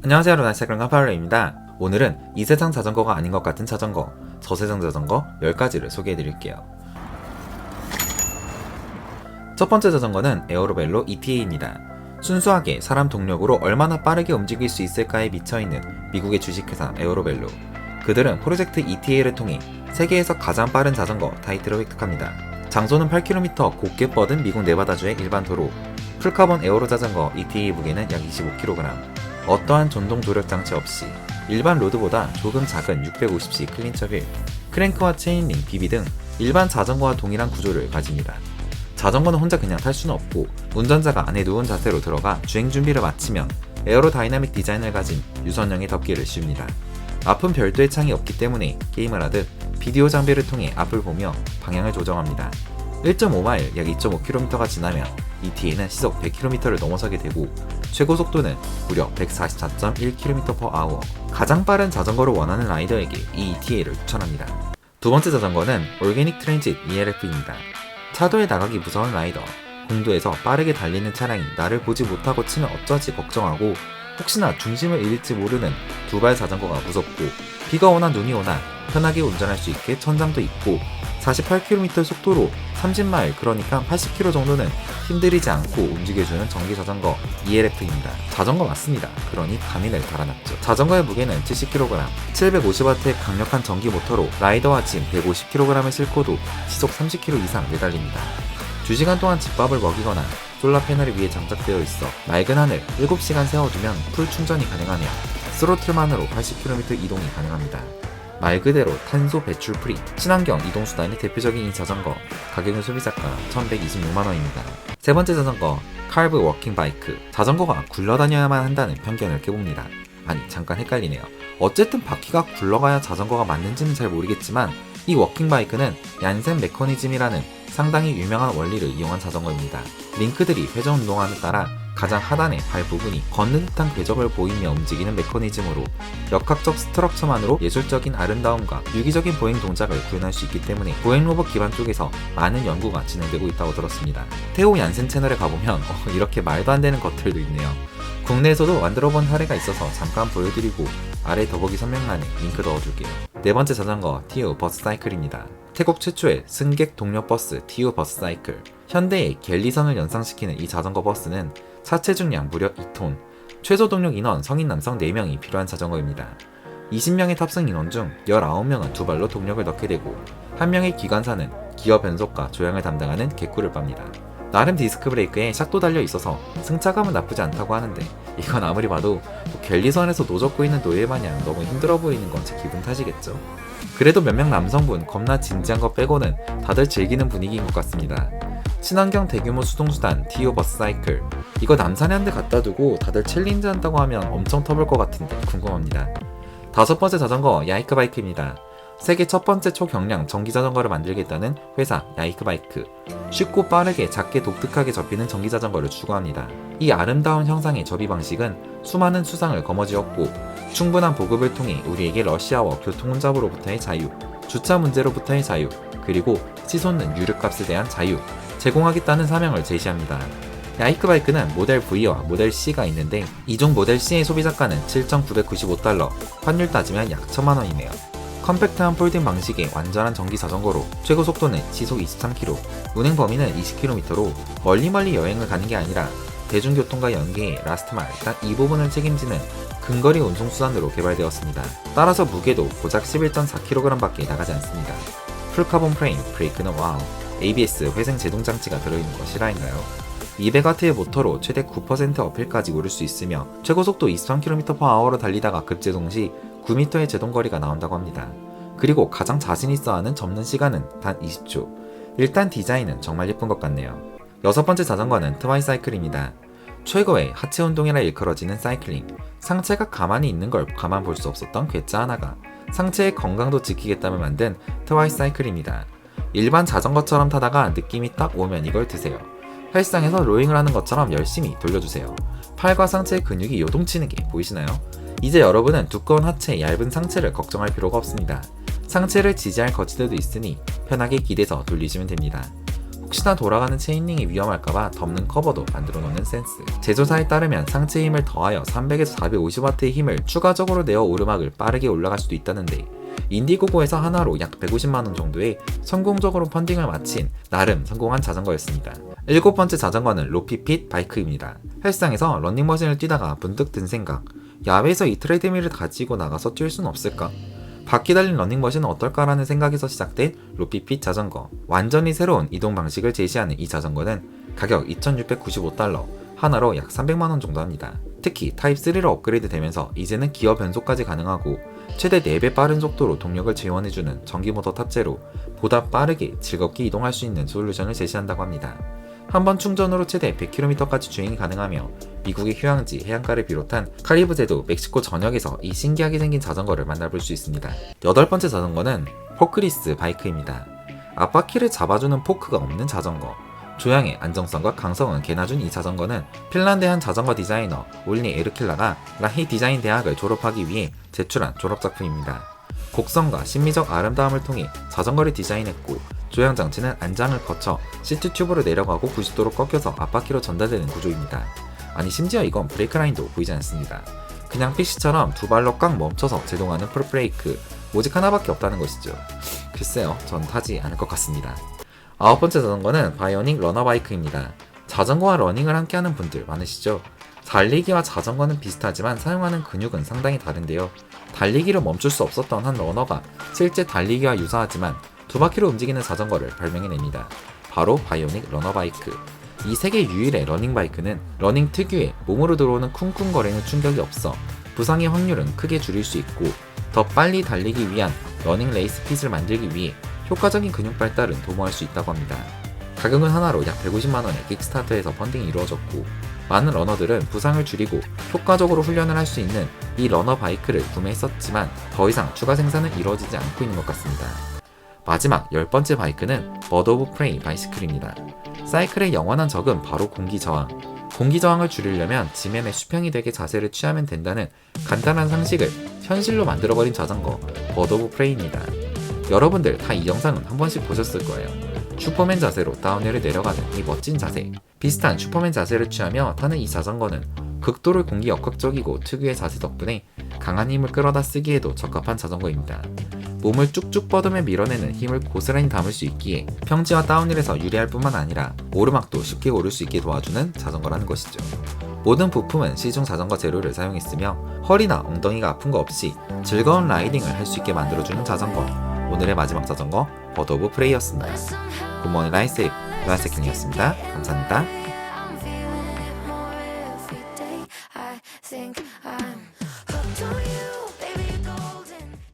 안녕하세요, 루나시아그랑 카파울레입니다. 오늘은 이 세상 자전거가 아닌 것 같은 자전거, 저세상 자전거 10가지를 소개해드릴게요. 첫 번째 자전거는 에어로벨로 ETA입니다. 순수하게 사람 동력으로 얼마나 빠르게 움직일 수 있을까에 미쳐있는 미국의 주식회사 에어로벨로. 그들은 프로젝트 ETA를 통해 세계에서 가장 빠른 자전거 타이틀을 획득합니다. 장소는 8km 곱게 뻗은 미국 네바다주의 일반 도로. 풀카본 에어로 자전거 ETA 무게는 약 25kg. 어떠한 전동 조력 장치 없이 일반 로드보다 조금 작은 650C 클린처 휠, 크랭크와 체인링, 비비 등 일반 자전거와 동일한 구조를 가집니다. 자전거는 혼자 그냥 탈 수는 없고 운전자가 안에 누운 자세로 들어가 주행 준비를 마치면 에어로다이나믹 디자인을 가진 유선형의 덮개를 씌웁니다. 앞은 별도의 창이 없기 때문에 게임을 하듯 비디오 장비를 통해 앞을 보며 방향을 조정합니다. 1.5마일 약 2.5km가 지나면 ETA는 시속 100km를 넘어서게 되고 최고 속도는 무려 144.1km/h. 가장 빠른 자전거를 원하는 라이더에게 이 ETA를 추천합니다. 두 번째 자전거는 올게닉 트랜짓 ELF입니다. 차도에 나가기 무서운 라이더, 공도에서 빠르게 달리는 차량이 나를 보지 못하고 치면 어쩌지 걱정하고 혹시나 중심을 잃을지 모르는 두발 자전거가 무섭고 비가 오나 눈이 오나 편하게 운전할 수 있게 천장도 있고 48km 속도로 30마일 그러니까 80km 정도는 힘들이지 않고 움직여주는 전기자전거 ELF입니다. 자전거 맞습니다. 그러니 가민을 달아놨죠. 자전거의 무게는 70kg, 750W의 강력한 전기 모터로 라이더와 짐 150kg을 싣고도 시속 30km 이상 내달립니다. 2시간 동안 집밥을 먹이거나 솔라 패널 위에 장착되어 있어 맑은 하늘 7시간 세워두면 풀 충전이 가능하며 스로틀만으로 80km 이동이 가능합니다. 말 그대로 탄소 배출 프리, 친환경 이동수단의 대표적인 이 자전거, 가격은 소비자가 1126만원입니다. 세 번째 자전거, 칼브 워킹 바이크. 자전거가 굴러다녀야만 한다는 편견을 깨봅니다. 아니 잠깐 헷갈리네요. 어쨌든 바퀴가 굴러가야 자전거가 맞는지는 잘 모르겠지만 이 워킹 바이크는 얀센 메커니즘이라는 상당히 유명한 원리를 이용한 자전거입니다. 링크들이 회전 운동함에 따라 가장 하단의 발 부분이 걷는 듯한 궤적을 보이며 움직이는 메커니즘으로 역학적 스트럭처만으로 예술적인 아름다움과 유기적인 보행 동작을 구현할 수 있기 때문에 보행 로봇 기반 쪽에서 많은 연구가 진행되고 있다고 들었습니다. 테오 얀센 채널에 가보면 이렇게 말도 안 되는 것들도 있네요. 국내에서도 만들어본 사례가 있어서 잠깐 보여드리고 아래 더보기 설명란에 링크 넣어줄게요. 네 번째 자전거 TU 버스 사이클입니다. 태국 최초의 승객 동력 버스 TU 버스 사이클. 현대의 갤리선을 연상시키는 이 자전거 버스는 차체 중량 무려 2톤, 최소 동력 인원 성인 남성 4명이 필요한 자전거입니다. 20명의 탑승 인원 중 19명은 두 발로 동력을 넣게 되고 한 명의 기관사는 기어 변속과 조향을 담당하는 개꿀을 빱니다. 나름 디스크 브레이크에 샥도 달려 있어서 승차감은 나쁘지 않다고 하는데 이건 아무리 봐도 갤리선에서 노젓고 있는 노예마냥 너무 힘들어 보이는 건 제 기분 탓이겠죠. 그래도 몇 명 남성분 겁나 진지한 거 빼고는 다들 즐기는 분위기인 것 같습니다. 친환경 대규모 수동수단 TU 버스 사이클. 이거 남산에 한 대 갖다 두고 다들 챌린지 한다고 하면 엄청 터볼 것 같은데 궁금합니다. 다섯 번째 자전거 야이크 바이크입니다. 세계 첫 번째 초경량 전기자전거를 만들겠다는 회사 야이크 바이크. 쉽고 빠르게 작게 독특하게 접히는 전기자전거를 추구합니다. 이 아름다운 형상의 접이 방식은 수많은 수상을 거머쥐었고 충분한 보급을 통해 우리에게 러시아와 교통 혼잡으로부터의 자유, 주차 문제로부터의 자유, 그리고 치솟는 유류값에 대한 자유 제공하겠다는 사명을 제시합니다. 야이크 바이크는 모델 V와 모델 C가 있는데 이중 모델 C의 소비자가는 7,995달러, 환율 따지면 약 1,000만원이네요. 컴팩트한 폴딩 방식의 완전한 전기 자전거로 최고 속도는 시속 23km, 운행 범위는 20km로 멀리 여행을 가는 게 아니라 대중교통과 연계해 라스트 마일 딱 이 부분을 책임지는 근거리 운송수단으로 개발되었습니다. 따라서 무게도 고작 11.4kg 밖에 나가지 않습니다. 풀카본 프레임, 브레이크는 와우, ABS 회생 제동 장치가 들어있는 거 실화인가요? 200W의 모터로 최대 9% 어필까지 오를 수 있으며 최고 속도 23km/h로 달리다가 급제동 시 9m의 제동거리가 나온다고 합니다. 그리고 가장 자신 있어 하는 접는 시간은 단 20초. 일단 디자인은 정말 예쁜 것 같네요. 여섯 번째 자전거는 트와이 사이클입니다. 최고의 하체 운동이라 일컬어지는 사이클링. 상체가 가만히 있는 걸 가만 볼 수 없었던 괴짜 하나가 상체의 건강도 지키겠다며 만든 트와이 사이클입니다. 일반 자전거처럼 타다가 느낌이 딱 오면 이걸 드세요. 헬스장에서 로잉을 하는 것처럼 열심히 돌려주세요. 팔과 상체의 근육이 요동치는 게 보이시나요? 이제 여러분은 두꺼운 하체, 얇은 상체를 걱정할 필요가 없습니다. 상체를 지지할 거치대도 있으니 편하게 기대서 돌리시면 됩니다. 혹시나 돌아가는 체인링이 위험할까봐 덮는 커버도 만들어 놓는 센스. 제조사에 따르면 상체 힘을 더하여 300에서 450W의 힘을 추가적으로 내어 오르막을 빠르게 올라갈 수도 있다는데, 인디고고에서 하나로 약 150만원 정도에 성공적으로 펀딩을 마친 나름 성공한 자전거였습니다. 7번째 자전거는 로피핏 바이크입니다. 헬스장에서 러닝머신을 뛰다가 문득 든 생각, 야외에서 이 트레드밀을 가지고 나가서 뛸 순 없을까? 바퀴 달린 러닝머신은 어떨까라는 생각에서 시작된 로피핏 자전거. 완전히 새로운 이동 방식을 제시하는 이 자전거는 가격 2,695달러, 하나로 약 300만원 정도 합니다. 특히 타입3로 업그레이드 되면서 이제는 기어 변속까지 가능하고 최대 4배 빠른 속도로 동력을 지원해주는 전기모터 탑재로 보다 빠르게 즐겁게 이동할 수 있는 솔루션을 제시한다고 합니다. 한 번 충전으로 최대 100km까지 주행이 가능하며 미국의 휴양지 해안가를 비롯한 카리브해도 멕시코 전역에서 이 신기하게 생긴 자전거를 만나볼 수 있습니다. 8번째 자전거는 포크리스 바이크입니다. 앞바퀴를 잡아주는 포크가 없는 자전거. 조향의 안정성과 강성은 개나 준 이 자전거는 핀란드의 한 자전거 디자이너 올리 에르킬라가 라히 디자인 대학을 졸업하기 위해 제출한 졸업작품입니다. 곡선과 심미적 아름다움을 통해 자전거를 디자인했고, 조향 장치는 안장을 거쳐 시트 튜브로 내려가고 90도로 꺾여서 앞바퀴로 전달되는 구조입니다. 아니, 심지어 이건 브레이크 라인도 보이지 않습니다. 그냥 PC처럼 두 발로 꽉 멈춰서 제동하는 풀브레이크, 오직 하나밖에 없다는 것이죠. 글쎄요, 전 타지 않을 것 같습니다. 9번째 자전거는 바이오닉 러너바이크입니다. 자전거와 러닝을 함께하는 분들 많으시죠? 달리기와 자전거는 비슷하지만 사용하는 근육은 상당히 다른데요. 달리기를 멈출 수 없었던 한 러너가 실제 달리기와 유사하지만 두 바퀴로 움직이는 자전거를 발명해냅니다. 바로 바이오닉 러너바이크. 이 세계 유일의 러닝바이크는 러닝 특유의 몸으로 들어오는 쿵쿵거리는 충격이 없어 부상의 확률은 크게 줄일 수 있고, 더 빨리 달리기 위한 러닝 레이스 핏을 만들기 위해 효과적인 근육 발달은 도모할 수 있다고 합니다. 가격은 하나로 약 150만원에 킥스타터에서 펀딩이 이루어졌고, 많은 러너들은 부상을 줄이고 효과적으로 훈련을 할 수 있는 이 러너 바이크를 구매했었지만 더 이상 추가 생산은 이루어지지 않고 있는 것 같습니다. 마지막 10번째 바이크는 버드 오브 프레이 바이시클입니다. 사이클의 영원한 적은 바로 공기저항. 공기저항을 줄이려면 지면에 수평이 되게 자세를 취하면 된다는 간단한 상식을 현실로 만들어버린 자전거 버드 오브 프레이입니다. 여러분들 다 이 영상은 한 번씩 보셨을 거예요. 슈퍼맨 자세로 다운힐을 내려가는 이 멋진 자세. 비슷한 슈퍼맨 자세를 취하며 타는 이 자전거는 극도로 공기 역학적이고 특유의 자세 덕분에 강한 힘을 끌어다 쓰기에도 적합한 자전거입니다. 몸을 쭉쭉 뻗으며 밀어내는 힘을 고스란히 담을 수 있기에 평지와 다운힐에서 유리할 뿐만 아니라 오르막도 쉽게 오를 수 있게 도와주는 자전거라는 것이죠. 모든 부품은 시중 자전거 재료를 사용했으며 허리나 엉덩이가 아픈 거 없이 즐거운 라이딩을 할 수 있게 만들어주는 자전거. 오늘의 마지막 자전거 버드 오브 프레이였습니다. 굿모닝 라이스, 라이스킹이었습니다. 감사합니다.